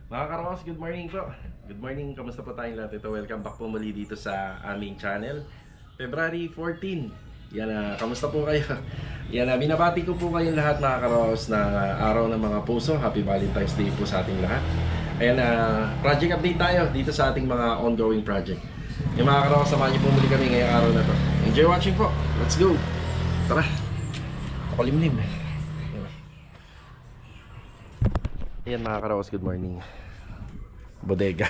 Mga Karaos, good morning po. Good morning, kamusta po tayong lahat? Ito, welcome back po muli dito sa aming channel. February 14. Yan na, kamusta po kayo? Yan na, binabati ko po kayong lahat mga Karaos na araw ng mga puso. Happy Valentine's Day po sa ating lahat. Ayan na, project update tayo dito sa ating mga ongoing project. Yung mga Karaos, samahan niyo po muli kami ngayong araw na to. Enjoy watching po. Let's go. Tara. Ako limlim. Ayan mga Karaos, good morning. Bodega.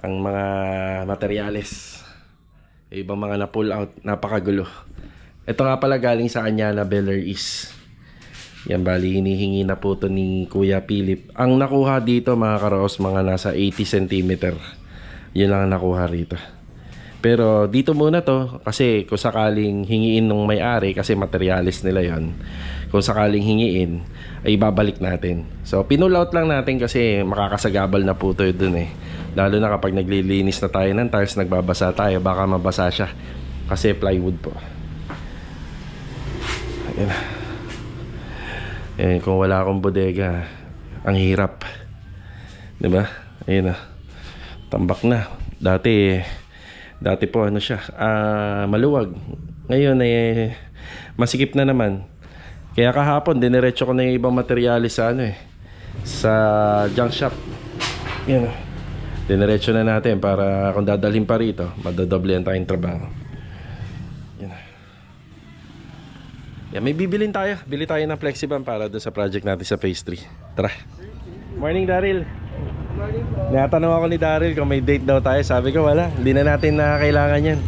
Ang mga materyales, ibang mga na-pull out, napakagulo. Ito nga pala galing sa Anyana Beller East. Yan, bali hinihingi na po to ni Kuya Philip. Ang nakuha dito mga Karaos, mga nasa 80 cm. Yun lang ang nakuha rito. Pero dito muna to, kasi kung sakaling hingiin ng may-ari, kasi materialis nila yon, kung sakaling hingiin ay babalik natin. So pinull out lang natin kasi makakasagabal na po to dun eh. Lalo na kapag naglilinis na tayo ng tiles, nagbabasa tayo, baka mabasa siya kasi plywood po. Ayan. Kung wala akong bodega, ang hirap, diba? Ayun na, tambak na. Dati po ano siya, maluwag. Ngayon eh masikip na naman. Kaya kahapon diniretso ko na yung ibang materyales sa sa junk shop. Yan. Diniretso na natin para kung dadalhin pa rito, madodoblehan tayong trabaho. Yan. Yan, may bibilin tayo. Bili tayo ng Flexiban para doon sa project natin sa phase 3. Tara. Morning, Daryl. Natanong ako ni Daryl kung may date daw tayo. Sabi ko wala, hindi na natin na kailangan yan.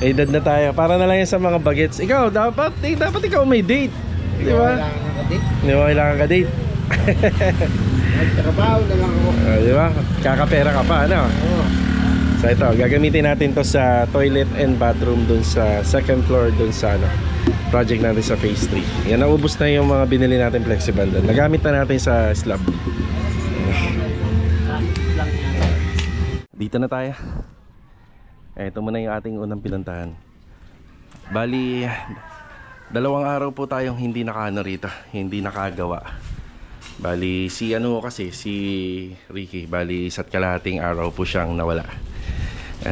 Edad na tayo. Para na lang yan sa mga bagets. Ikaw, dapat ikaw may date. Di ba? Hindi mo kailangan ka date. Trabaho na lang ako. Di ba? Kakapera ka pa, ano? So ito, gagamitin natin to sa toilet and bathroom dun sa second floor dun sa project natin sa phase 3. Yan, naubos na yung mga binili natin Flexiban dun. Nagamit na natin sa slab. Dito na tayo. Ito muna yung ating unang pinuntahan. Bali, 2 araw po tayong hindi nakaano rito, hindi nakagawa. Bali, si Ricky, bali isa't kalahating araw po siyang nawala.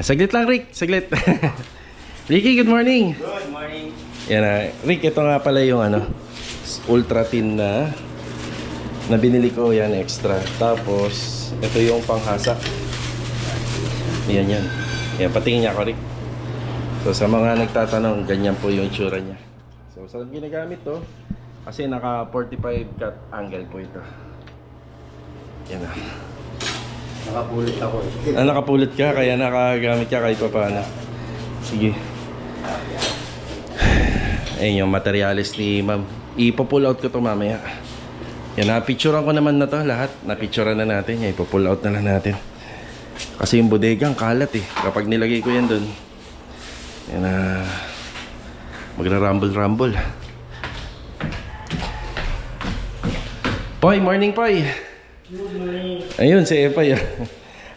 Saglit lang, Rick, saglit. Ricky, good morning. Good morning. Yan, Rick, ito nga pala yung ultra thin na binili ko, yan extra. Tapos ito yung panghasak. Yan. Yan, patingin niya ako, Rick. So sa mga nagtatanong, ganyan po yung itsura niya. So saan ginagamit to? Kasi naka 45 cut angle po ito. Yan na. Nakapulit ako eh. Nakapulit ka, kaya nakagamit ka kahit pa paano. Sige. Ayun yung materialis ni ma'am. Ipo-pull out ko to mamaya. Yan, napicturean ko naman na to lahat. Napicturean na natin. Yan, ipo-pull out na lang natin. Kasi yung bodegang kalat eh. Kapag nilagay ko yan dun, yan na, magra-rumble. Poy, morning Poy. Good morning. Ayun, si Epay.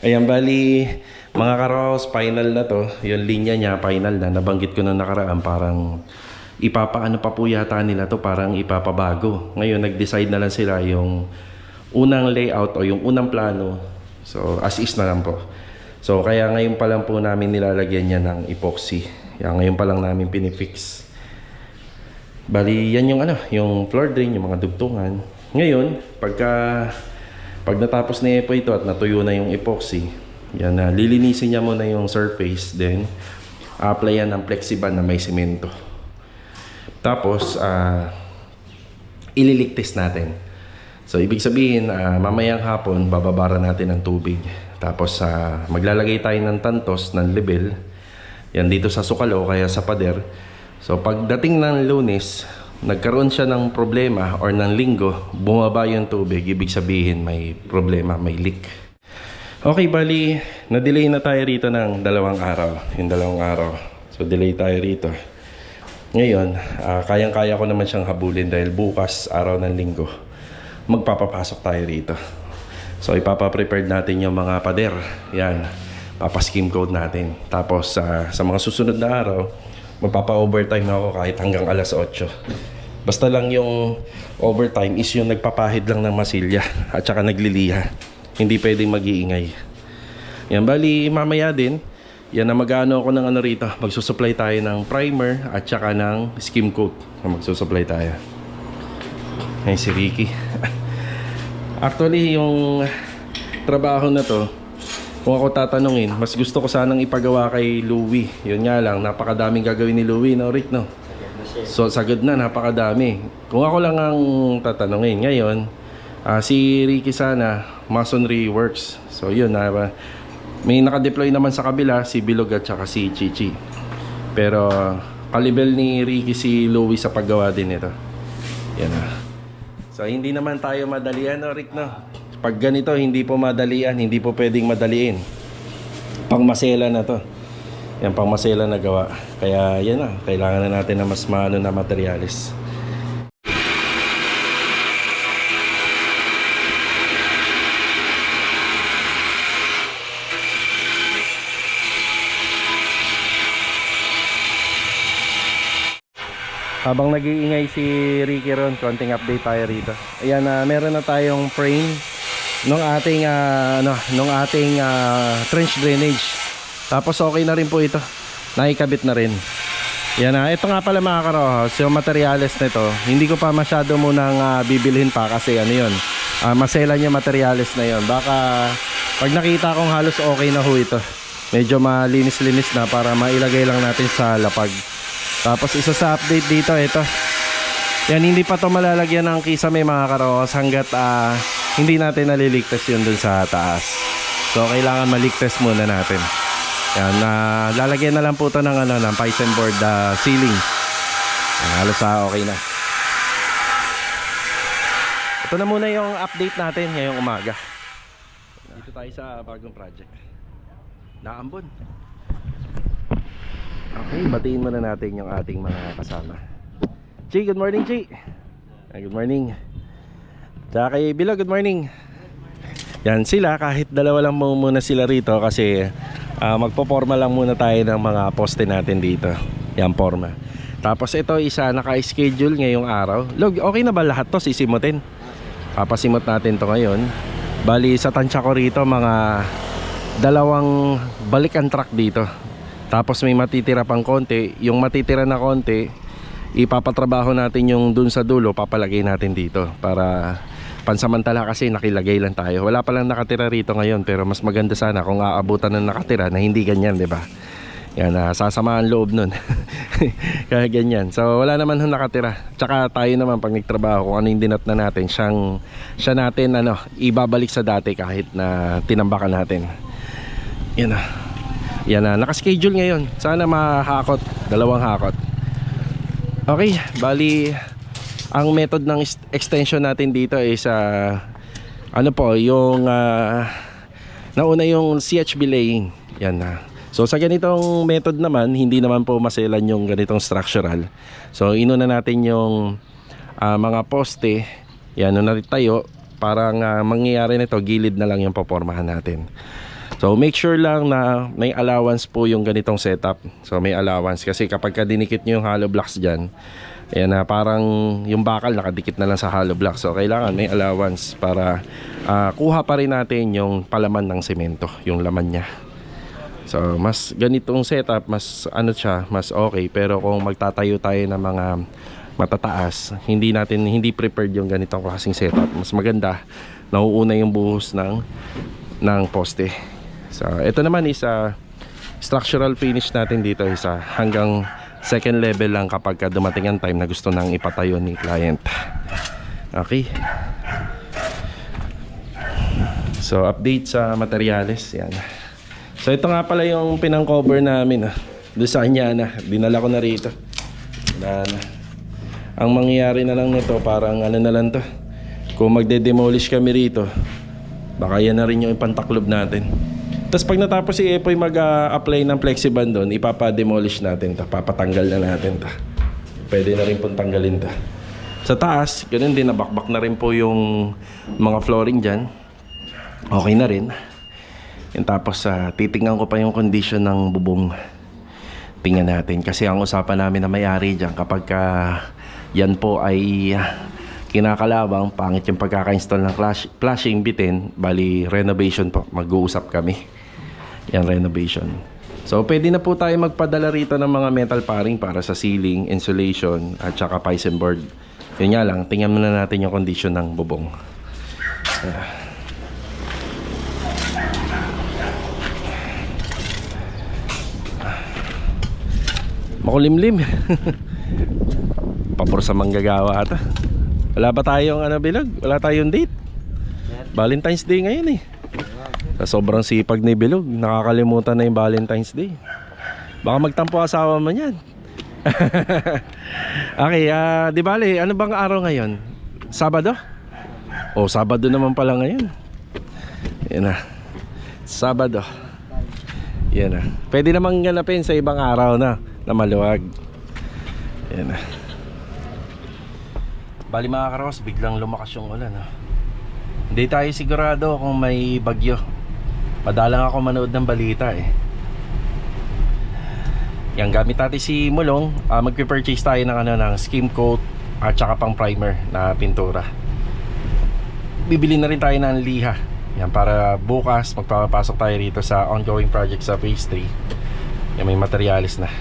Ayan, bali, mga Karaos, final na to. Yung linya niya, final na. Nabanggit ko nung nakaraan, parang ipapaano pa po yata nila to, parang ipapabago. Ngayon, nag-decide na lang sila yung unang layout o yung unang plano. So, as is na lang po. So, kaya ngayon pa lang po namin nilalagyan niya ng epoxy. Kaya ngayon pa lang namin pinifix. Bali, yan yung yung floor drain, yung mga dugtungan. Ngayon, pag natapos na po ito at natuyo na yung epoxy, yan na, lilinisin niya muna yung surface, then applyan ng Flexiban na may semento. Tapos, ililigtis natin. So, ibig sabihin, mamayang hapon, bababara natin ng tubig. Tapos, maglalagay tayo ng tantos, ng level. Yan dito sa sukalo, kaya sa pader. So, pagdating ng Lunes, nagkaroon siya ng problema or ng linggo, bumaba yung tubig. Ibig sabihin, may problema, may leak. Okay, bali, na-delay na tayo rito ng 2 araw. Yung 2 araw. So, delay tayo rito. Ngayon, kayang-kaya ko naman siyang habulin dahil bukas, araw ng linggo, magpapapasok tayo rito. So ipapaprepare natin yung mga pader. Yan, papaskim coat natin. Tapos sa mga susunod na araw, magpapa-overtime ako kahit hanggang alas 8. Basta lang yung overtime is yung nagpapahid lang ng masilya at saka nagliliha. Hindi pwedeng mag-iingay. Yan, bali mamaya din, yan na mag-ano ako ng ano rito. Magsusupply tayo ng primer at saka ng skim coat. Magsusupply tayo. Ay, si Ricky. Actually, yung trabaho na to, kung ako tatanungin, mas gusto ko sanang ipagawa kay Louie. Yun nga lang, napakadaming gagawin ni Louie, no Rick, no? So, sagad na, napakadami. Kung ako lang ang tatanungin, ngayon, si Ricky sana, masonry works. So, yun, may nakadeploy naman sa kabila, si Bilog at saka si Chichi. Pero, kalibel ni Ricky si Louie sa paggawa din ito. Yan na. So, hindi naman tayo madalian, no Rick, no? Pag ganito, hindi po madalian, hindi po pwedeng madaliin. Pangmasela na to. Yan, pangmasela na gawa. Kaya yan na, kailangan na natin na mas maano na materyales. Habang nag-iingay si Ricky ron, konting update tayo rito. Ayan, meron na tayong frame nung ating trench drainage. Tapos okay na rin po ito. Naikabit na rin. Yan na. Ito nga pala mga karohas, yung materials nito. Hindi ko pa masyado munang bibilhin pa kasi ano yun. Maselan yung materials na yun. Baka pag nakita kong halos okay na ho ito. Medyo malinis-linis na para mailagay lang natin sa lapag. Tapos isa sa update dito, ito. Yan, hindi pa to malalagyan ng kisame mga karohas hanggat hindi natin naliligtas yun dun sa taas. So kailangan maligtas muna natin. Yan, lalagyan na lang po to ng ng Python board ceiling. Yan, halos okay na. Ito na muna yung update natin ngayong umaga. Dito tayo sa bagong project. Naambon. Okay, batiin muna natin yung ating mga kasama. Chi, good morning Chi. Good morning. Tsaka kay Bilo, good morning. Yan sila, kahit dalawa lang muna sila rito kasi magpo-forma lang muna tayo ng mga poste natin dito. Yan, forma. Tapos ito isa naka-schedule ngayong araw. Log, okay na ba lahat to? Sisimutin. Papasimot natin to ngayon. Bali sa tansya ko rito mga 2 balikan truck dito. Tapos may matitira pang konti. Yung matitira na konti, ipapatrabaho natin yung dun sa dulo, papalagay natin dito para pansamantala kasi nakilagay lang tayo. Wala pa lang nakatira rito ngayon, pero mas maganda sana kung aabutan ng nakatira na hindi ganyan, 'di ba? Yan, sasama ang loob nun. Kaya ganyan. So wala naman hong nakatira. Tsaka tayo naman pag nagtrabaho, kung ano yung dinat na natin, siya natin ibabalik sa dati kahit na tinambakan natin. Yan na. Yan na, naka-schedule ngayon. Sana mahakot, 2 hakot. Okay, bali ang method ng extension natin dito is ano po, yung nauna yung CHB laying. Yan na. So sa ganitong method naman, hindi naman po maselan yung ganitong structural. So inuna natin yung mga poste. Yan, nung natitayo, parang mangyayari nito, gilid na lang yung papormahan natin. So make sure lang na may allowance po yung ganitong setup. So may allowance kasi kapag dinikit nyo yung hollow blocks dyan, ayan, parang yung bakal nakadikit na lang sa hollow block. So kailangan may allowance para kuha pa rin natin yung palaman ng semento, yung laman niya. So mas ganitong setup, mas mas okay. Pero kung magtatayo tayo ng mga matataas, hindi prepared yung ganitong klaseng setup. Mas maganda, nauuna yung buhos ng poste. So ito naman is structural finish natin dito is hanggang 2nd level lang kapag dumating ang time na gusto nang ipatayo ni client. Okay. So update sa materials, yan. So ito nga pala yung pinang-cover namin doon sa Anyana. Dinala ko na rito. Na. Ang mangyayari na lang nito, parang na lang to. Kung magde-demolish kami rito, baka yan na rin yung ipantaklob natin. Tapos pag natapos si Epoy mag-apply ng flexiband doon, ipapa-demolish natin ta, papatanggal na natin ta. Pwede na rin pong tanggalin ta. Sa taas, ganun din, nabakbak na rin po yung mga flooring dyan. Okay na rin. And tapos titingnan ko pa yung condition ng bubong. Tingnan natin kasi ang usapan namin na may-ari dyan, kapag Yan po ay kinakalabang. Pangit yung pagkaka-install ng flashing bitin. Bali, renovation po. Mag-uusap kami. Yan, renovation. So, pwede na po tayo magpadala rito ng mga metal paring para sa ceiling, insulation, at saka Python board. Yun nga lang, tingnan muna natin yung condition ng bubong. Makulimlim. Pabor sa manggagawa ata. Wala ba tayong Bilog? Wala tayong date. Valentine's Day ngayon eh. Sa sobrang sipag ni Bilog, nakakalimutan na yung Valentine's Day. Baka magtampo asawa mo yan. Okay, di bale, ano bang araw ngayon? Sabado? Oh, Sabado naman pala ngayon. Yan na. Sabado. Yan na. Pwede namang ganapin sa ibang araw na maluwag. Yan na. Bali mga karos, biglang lumakas yung ulan. Hindi tayo sigurado kung may bagyo. Madalang ako manood ng balita eh. Yan, gamit natin si Mulong. Magpe-purchase tayo ng ng skim coat at saka pang primer na pintura. Bibili na rin tayo ng liha. Yan, para bukas magpapasok tayo rito sa ongoing project sa phase 3. Yan, may materialis na.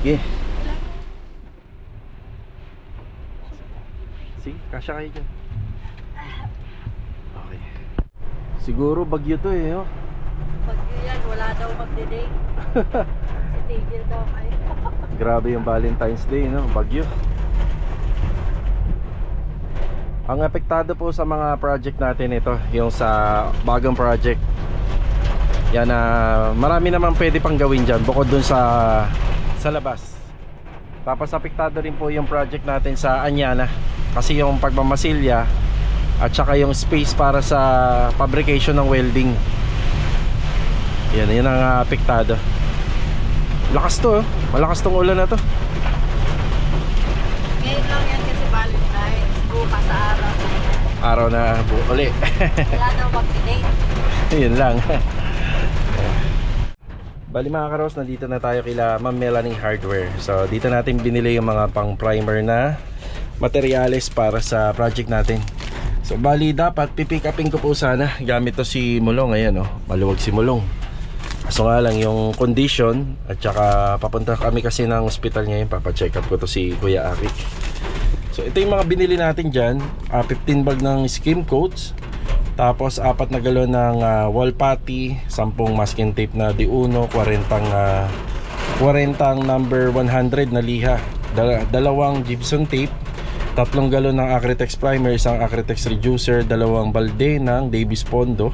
Yeah. Sige, kasya kayo dyan. Okay. Siguro bagyo to eh, oh. Bagyo yan, wala daw magdi-date. Si Tigil daw kayo. Grabe yung Valentine's Day, no? Bagyo. Ang apektado po sa mga project natin ito, yung sa bagong project. Yan, marami naman pwede pang gawin dyan bukod dun sa labas. Tapos apektado rin po yung project natin sa Anyana. Kasi yung pagmamasilya at saka yung space para sa fabrication ng welding. Yan ang apektado. Lakas to, malakas tong ulan na to. Ngayon lang yan kasi Valentine's. Bukas sa araw. Araw na uli. Wala daw magdi-date. Yun lang. Bali mga karos, nandito na tayo kila Ma'am Melanie Hardware. So dito natin binili yung mga pang primer na materials para sa project natin. So bali dapat pipick upin ko po sana. Gamit to si Mulong. Ayan maluwag si Mulong. So nga lang yung condition. At saka papunta kami kasi ng hospital ngayon. Papacheck up ko to si Kuya Akik. So ito yung mga binili natin dyan. 15 bag ng skim coats. Tapos 4 na galon ng wall putty, 10 masking tape na D1, 40 number 100 na liha, 2 gypsum tape, 3 galon ng Acrytex primer, 1 Acrytex reducer, 2 balde ng Davis Pondo,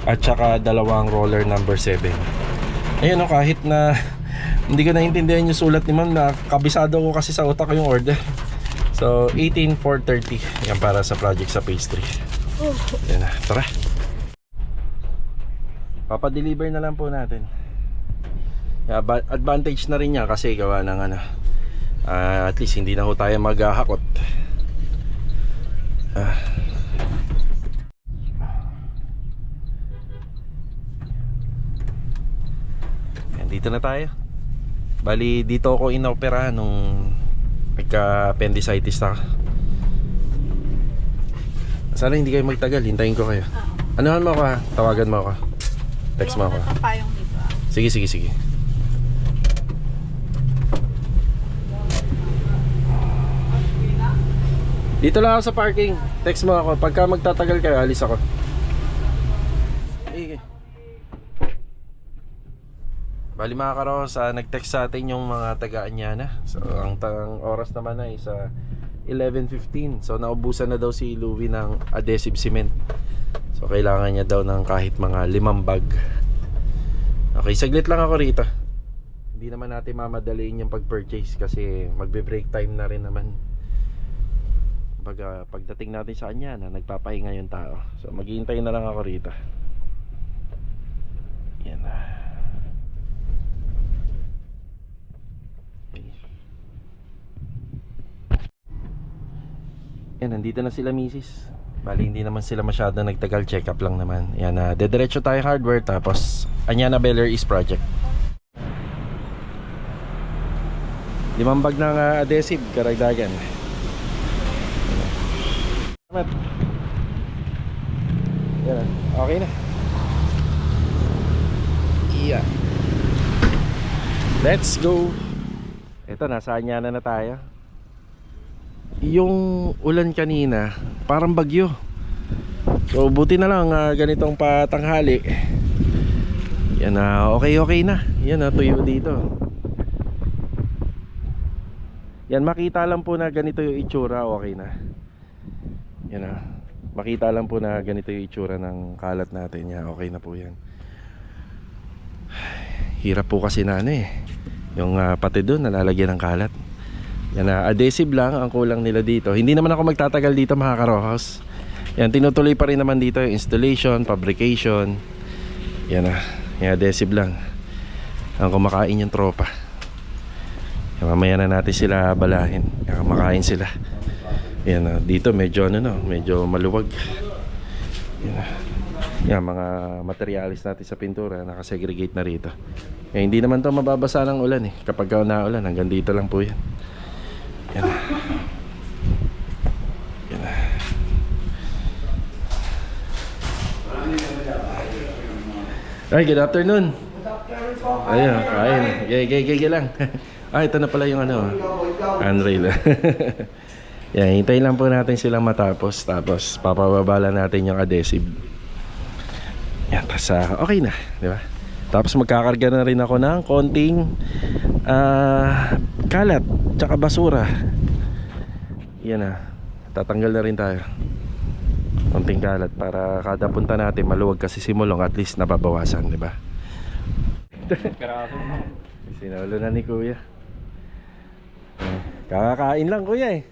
at saka 2 roller number 7. Ayun kahit na hindi ko naintindihan yung sulat ni ma'am, na kabisado ko kasi sa utak ko yung order. So 18,430 yan para sa project sa phase 3. Yan na, tara. Papadeliver na lang po natin. Advantage na rin niya kasi gawa ng at least hindi na ho tayo maghahakot. Yan, dito na tayo. Bali dito ako inopera nung nagka-appendicitis na. Sana hindi kayo magtagal, hintayin ko kayo. Anuhan mo ako ha? Tawagan mo ako. Text mo ako. Sige. Dito lang ako sa parking. Text mo ako. Pagka magtatagal kayo, alis ako. Sige. Bali mga karos, nag-text sa atin yung mga taga-Anyana. So ang oras naman ay sa 11:15. So naubusan na daw si Louie ng adhesive cement. So kailangan niya daw ng kahit mga 5 bag. Okay, saglit lang ako rito. Hindi naman natin mamadaliin yung pag-purchase kasi magbe-break time na rin naman. Pagdating natin sa kanya na nagpapahinga yung tao. So maghihintay na lang ako rito. Yan na. Yan, nandito na sila misis. Bali hindi naman sila masyado nagtagal, check up lang naman. Yan, dediretso tayo hardware. Tapos Anyana Bel Air East project. 5 bag ng adhesive, karagdagan. Salamat. Yan, okay na. Yeah. Let's go. Ito, nasa Anyana na tayo. Yung ulan kanina, parang bagyo. So buti na lang ganitong patanghali. Yan na, okay na. Yan na, tuyo dito. Yan, makita lang po na ganito yung itsura, okay na. Yan na, makita lang po na ganito yung itsura ng kalat natin. Yan, okay na po yan. Hirap po kasi na ano eh, yung pati doon nalalagyan ng kalat. Yan na, adhesive lang ang kulang nila dito. Hindi naman ako magtatagal dito mga karohos. Yan, tinutuloy pa rin naman dito yung installation, fabrication. Yan na, yung adhesive lang ang kumakain yung tropa. Yan, mamaya na natin sila balahin. Yan, kumakain sila. Yan na, dito medyo ano no, medyo maluwag. Yan na. Yan, mga materialis natin sa pintura nakasegregate na rito. Yan, hindi naman to mababasa ng ulan eh. Kapag naulan, hanggang dito lang po yan. Yan na. Yan na. Ay, good afternoon. Ayun, kain. Gay lang. Ito na pala yung ano, handrail. Yan, hintayin lang po natin silang matapos. Tapos, papababala natin yung adhesive. Yan, tapos okay na, di ba? Tapos magkakarga na rin ako ng konting kalat, tsaka basura. Yan na, tatanggal na rin tayo. Konting kalat para kada punta natin maluwag kasi simulong, at least nababawasan, di ba? Sinulo na ni kuya. Kakakain lang kuya eh.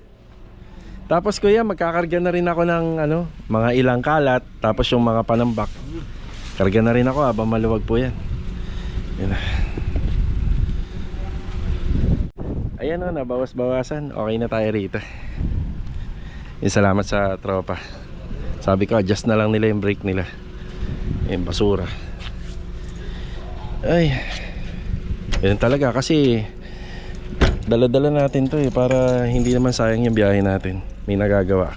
Tapos kuya, magkakarga na rin ako ng ano, mga ilang kalat. Tapos yung mga panambak, karga na rin ako habang maluwag po yan. Yan na. Ayan o, nabawas-bawasan. Okay na tayo rito. Yung salamat sa tropa. Sabi ko, adjust na lang nila yung brake nila. Yung basura. Ay, yun talaga kasi dala-dala natin to eh, para hindi naman sayang yung biyahe natin. May nagagawa.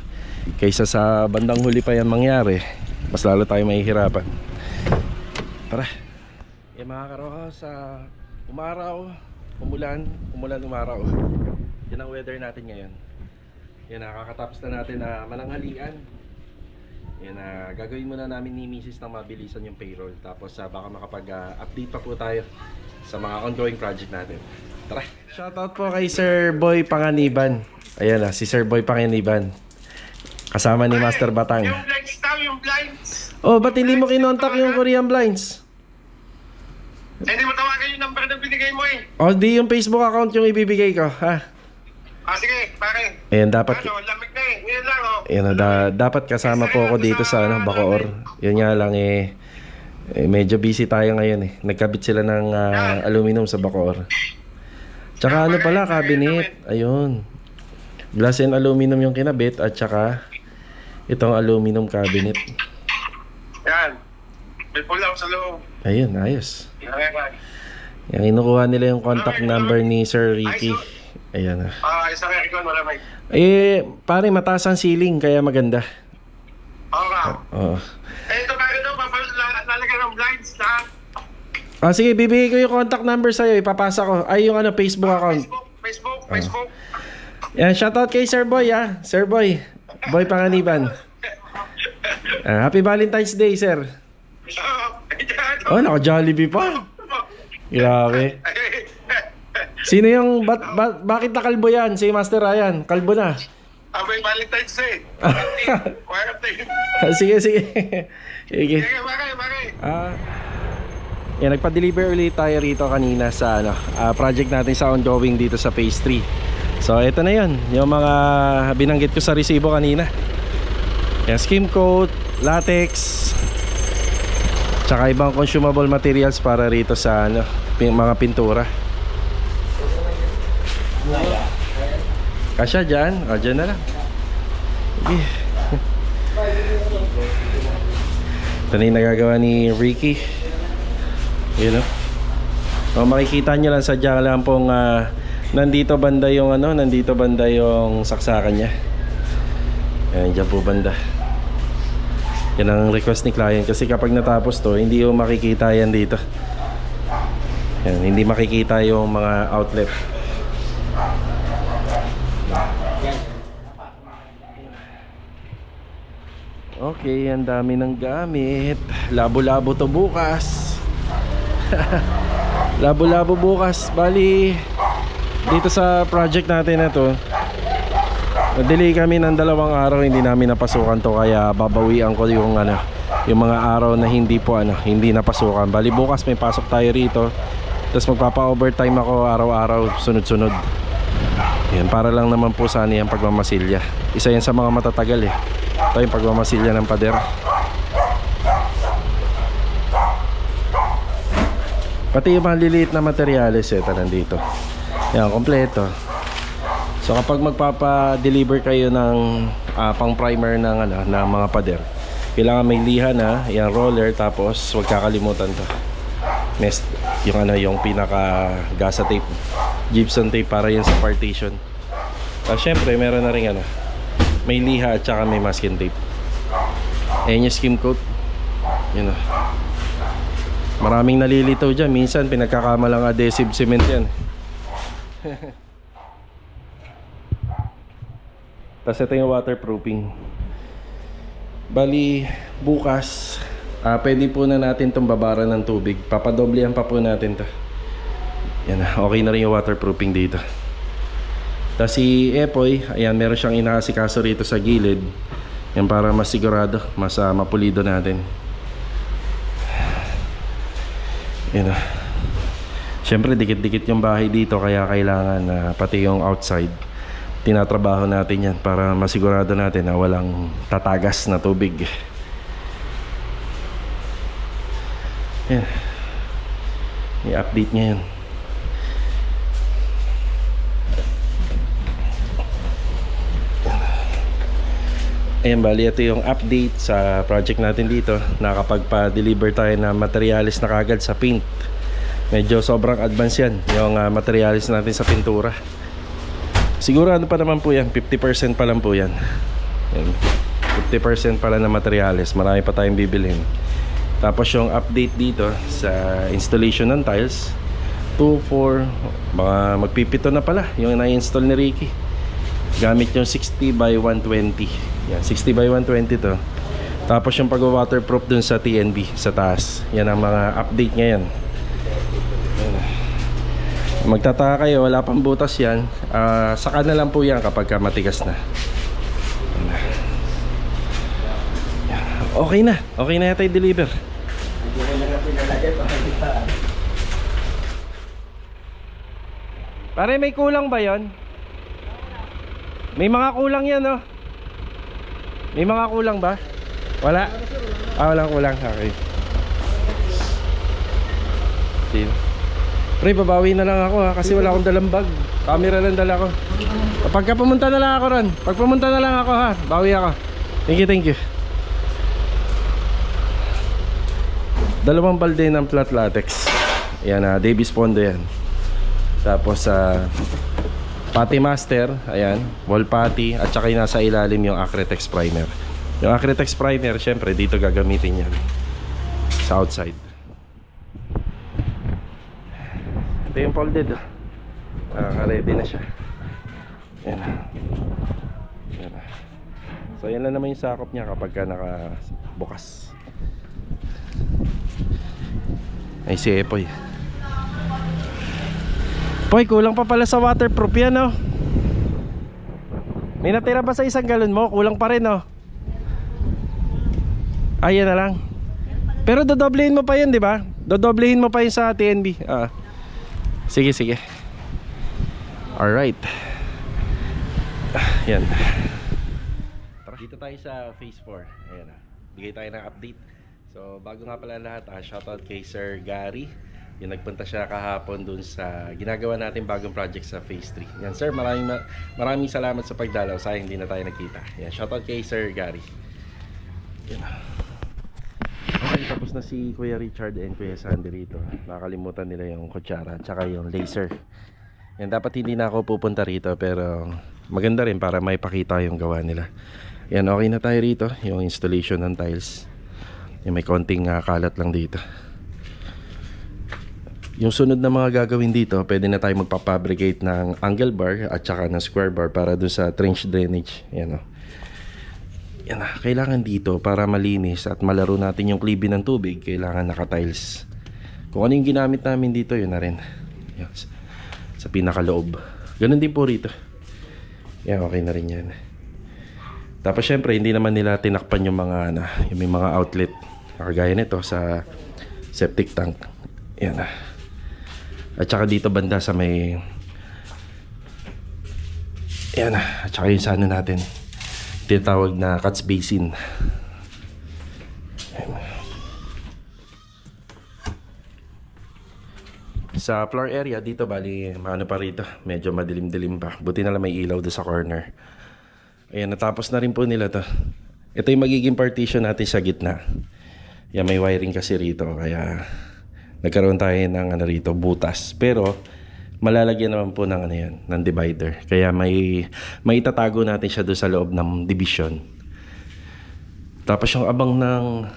Kaysa sa bandang huli pa yan mangyari, mas lalo tayo mahihirapan. Tara. Yung mga karoha, sa umaraw, umulan, umaraw. Yan ang weather natin ngayon. Yan, nakakatapos na natin na mananghalian. Yan, gagawin muna namin ni Mrs. na mabilisan yung payroll. Tapos baka makapag-update pa po tayo sa mga ongoing project natin. Tara! Shoutout po kay Sir Boy Panganiban. Ayan na, si Sir Boy Panganiban. Kasama ni Master Batang. Yung blinds daw, yung blinds. Oh, ba't hindi mo kinontak yung Korean Blinds? Hindi mo tawagan yung number na binigay mo eh. Oh, di yung Facebook account yung ibibigay ko, ha? Sige, pare. Ayan, dapat... Ano, lamig na eh. Ngayon lang oh. Ayan, dapat kasama po ako dito sa Bacoor. Yun nga lang medyo busy tayo ngayon eh. Nagkabit sila ng aluminum sa Bacoor. Tsaka ano pala, cabinet. Ayun. Glass and aluminum yung kinabit at tsaka itong aluminum cabinet. Yan. May pulaw sa loob. Ayun, ayos. Yung inukuha nila yung contact number ni Sir Ricky. Ayan na. Isang aircon, wala may. Pare, mataas ang ceiling kaya maganda. Oo ka. Oo. Ito pare daw, lalagyan ng blinds lahat. Sige, bibigay ko yung contact number sa'yo. Ipapasa ko. Ay, yung Facebook account. Facebook. Yan, shoutout kay Sir Boy ha. Sir Boy. Boy Panganiban. Happy Valentine's Day, sir. Oh, naka-Jollibee pa. Grabe. Sino yung, bakit nakalbo yan? Si Master Ryan, kalbo na. May Valentine's Day. Sige. Sige. Sige, bagay. Yan, nagpa-deliver ulit tayo rito kanina sa project natin sa ongoing dito sa phase 3. So, ito na yun. Yung mga binanggit ko sa resibo kanina. Yan, skim coat, latex, tsaka ibang consumable materials para rito sa mga pintura. Kasya dyan? O, dyan na lang. Okay. Ito na yung nagagawa ni Ricky. Yun o. Makikita nyo lang, sadya lang pong Nandito banda yung ano, nandito banda yung saksakan niya. Ayan, dyan po banda. Yan ang request ni client kasi kapag natapos to, hindi yung makikita yan dito. Yan, hindi makikita yung mga outlet. Okay, ang dami ng gamit. Labo-labo to bukas. Labo-labo bukas. Bali, dito sa project natin na to, na-delay kami ng 2 araw, hindi namin napasukan to, kaya babawian ko yung ano, yung mga araw na hindi po ano, hindi napasukan. Bali bukas may pasok tayo rito. Tapos magpapa-overtime ako araw-araw, sunod-sunod. Yan, para lang naman po sana yung pagmamasilya. Isa yan sa mga matatagal eh. Ito yung pagmamasilya ng pader. Pati yung maliliit na materyales ito nandito. Yan, kompleto. So kapag magpapa-deliver kayo ng pang primer ng ano, ng mga pader, kailangan may liha na, yan roller, tapos huwag kakalimutan to. Yung ano, yung pinaka gasa tape, gypsum tape para yan sa partition. Syempre meron na rin ano, may liha at saka may masking tape. Ayan yung skim coat. Yun o. Maraming nalilitaw dyan. Minsan pinagkakamalang adhesive cement yan. Tapos ito yung waterproofing. Bali bukas pwede po na natin itong babaran ng tubig. Papadoblehan pa po natin to. Yan, okay na rin yung waterproofing dito. Tapos si Epoy, ayan, meron siyang inaasikaso rito sa gilid. Yan, para mas sigurado, mas mapulido natin. Yan. Siyempre dikit-dikit yung bahay dito, kaya kailangan pati yung outside tinatrabaho natin yan para masigurado natin na walang tatagas na tubig. Yan. I-update niya yan. Ayan, bali ito yung update sa project natin dito. Nakapagpa-deliver tayo na materialis na kagad sa paint. Medyo sobrang advance yan yung materialis natin sa pintura. Siguro ano pa naman po yan, 50% pa lang po yan. Ayan, 50% pa lang na materialis. Marami pa tayong bibilhin. Tapos yung update dito sa installation ng tiles, 2, 4, mga magpipito na pala yung na-install ni Ricky. Gamit yung 60 by 120. Yan, 60 by 120 to. Tapos yung pag-waterproof dun sa TNB sa taas. Yan ang mga update ngayon. Magtataka kayo, wala pang butas yan. Saka na lang po yan kapag matigas na. Okay na. Okay na yata i-deliver. Pare, may kulang ba yon? May mga kulang yan, no? May mga kulang ba? Wala? Walang kulang. Okay. Pre, babawi na lang ako ha, kasi wala akong dalang bag. Camera lang dala ko. Pagka pumunta na lang ako ron. Pag pumunta na lang ako ha, bawi ako. Thank you, thank you. 2 balde ng flat latex. Yan, Davis Pondo yan. Tapos Putty Master, ayan, wall putty, at saka yung nasa ilalim yung Acrytex primer. Yung Acrytex primer, syempre dito gagamitin yan sa outside. Ito yung folded. Ready na siya. Ayan. Ayan. So yan lang naman yung sakop niya kapag ka nakabukas. Ay, si Epoy. Poy, kulang pa pala sa waterproof yan, no? May natira ba sa 1 galon mo? Kulang pa rin, no? Ayan na lang. Pero dodoblehin mo pa yun, di ba? Dodoblehin mo pa yun sa TNB. Sige, sige. Alright. Yan. Dito tayo sa phase 4. Ayan na. Bigay tayo ng update. So, bago nga pala lahat, shoutout kay Sir Gary. Yung nagpunta siya kahapon dun sa ginagawa natin bagong project sa phase 3. Yan sir, maraming salamat sa pagdalaw. Sayang hindi na tayo nagkita. Yan, shoutout kay Sir Gary. Yan. Okay, tapos na si Kuya Richard and Kuya Sandy rito. Nakakalimutan nila yung kutsara tsaka yung laser. Yan, dapat hindi na ako pupunta rito pero maganda rin para may pakita yung gawa nila. Yan, okay na tayo rito. Yung installation ng tiles. Yung may konting kalat lang dito. Yung sunod na mga gagawin dito, pwede na tayo magpapabricate ng angle bar at saka ng square bar para dun sa trench drainage. Yan o. Yan na, kailangan dito para malinis at malaro natin yung klibi ng tubig, kailangan naka-tiles. Kung ano yung ginamit namin dito, yun na rin. Yan, sa pinakaloob. Ganun din po rito. Yan, okay na rin yan. Tapos syempre, hindi naman nila tinakpan yung mga, yung mga outlet. Kagaya nito sa septic tank. Yan na. At saka dito banda sa may... Yan na. At saka yung sa ano natin. Tinatawag na catch basin. Yan. Sa floor area dito, bali, ano pa rito, medyo madilim-dilim pa. Buti na lang may ilaw doon sa corner. Ayan, natapos na rin po nila to. Ito yung magiging partition natin sa gitna. Yan, may wiring kasi rito, kaya nagkaroon tayo ng ano rito, butas. Pero malalagyan naman po ng ano yan, ng divider. Kaya may itatago natin siya doon sa loob ng division. Tapos yung abang ng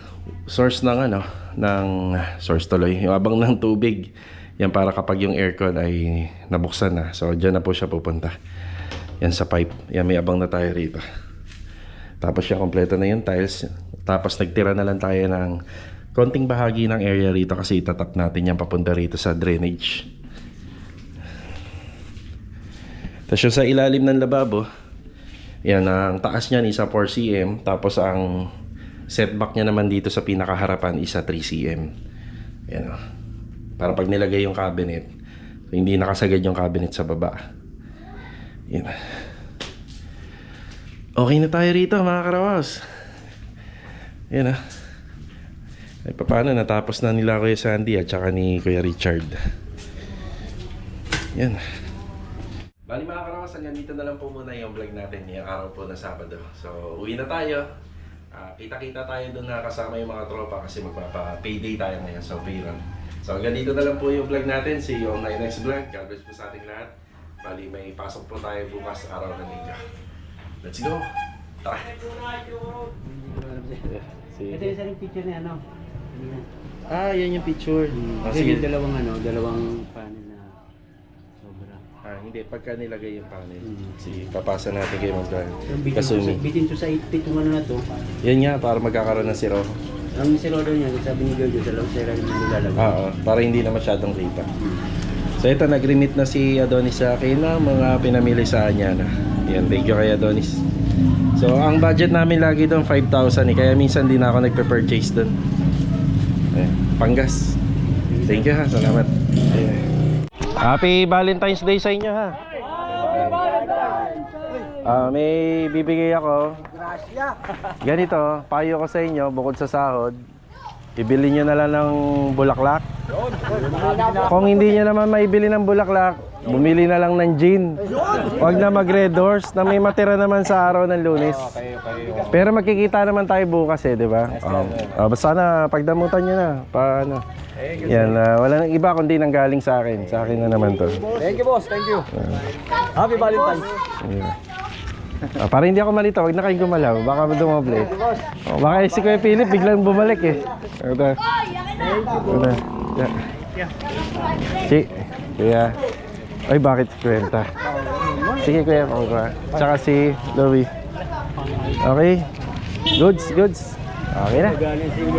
source ng ano, ng source tuloy, yung abang ng tubig. Yan para kapag yung aircon ay nabuksan na. So dyan na po siya pupunta. Yan sa pipe. Yan, may abang na tayo rito. Tapos siya kompleto na yung tiles. Tapos nagtira na lang tayo ng konting bahagi ng area rito kasi itatap natin yan papunta rito sa drainage. Tapos yung sa ilalim ng lababo, yan, ang taas niyan isa 4 cm. Tapos ang setback niya naman dito sa pinakaharapan isa 3 cm. Yan o. Para pag nilagay yung cabinet, hindi nakasagad yung cabinet sa baba. Yan. Okay na tayo rito mga karawas. Yan ah. Ay paano, natapos na nila Kuya Sandy at saka ni Kuya Richard. Yan. Bali mga karawas, hanggang dito na lang po muna yung vlog natin ngayong araw po na Sabado. So uwi na tayo. Kita-kita tayo doon na kasama yung mga tropa kasi magpapa-payday tayo ngayon sa payroll. So hanggang dito na lang po yung vlog natin. See you on my next vlog. God bless po sa ating lahat. Bali may pasok po tayo bukas araw ng linggo. Let's go! Tara! Ito yung saling picture niya, ano? Ah, yan yung picture. Sige, dalawang panel na sobra. Hindi, pagka nilagay yung panel. Sige, papasa natin kayo Kasumi. Bitin to sa 8 feet yung ano na to. Yan nga, para magkakaroon ng siro. Ang silodo niya, sabi ni Jojo, dalawang sira yung nilalagay. Oo, para hindi na masyadong kita. So ito, nag-remit na si Adonis sa akin na mga pinamili sa kanya na. Yan, thank you kay Adonis. So ang budget namin lagi doon 5,000 eh, kaya minsan din ako nagpe-purchase doon. Ayan, panggas. Thank you ha, salamat. Ayan. Happy Valentine's Day sa inyo ha. May bibigay ako. Ganito, payo ko sa inyo, bukod sa sahod, ibili nyo na lang ng bulaklak. Kung hindi nyo naman maibili ng bulaklak, bumili na lang ng gin. Huwag na mag-red horse na may matira naman sa araw ng Lunes. Pero magkikita naman tayo bukas eh, di ba? Basta na, pagdamutan nyo na. Paano? Yan, wala nang iba kundi nang galing sa akin. Sa akin na naman to. Thank you, boss. Thank you. Happy Valentine's. Para hindi ako malito, wag na kayong gumalaw. Baka dumoble. Baka si Kuya Philip biglang bumalik eh. Ito. Ito. Si Kuya. Ay, bakit kwenta? Sige Kuya, pangka. Tsaka si Louie. Okay. Goods. Okay na.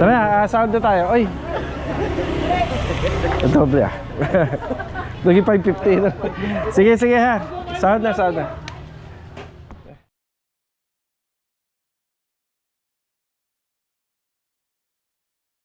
Tara, sound na tayo. Oy. Doble ah. Lagi 550 na. Sige ha. Sound na.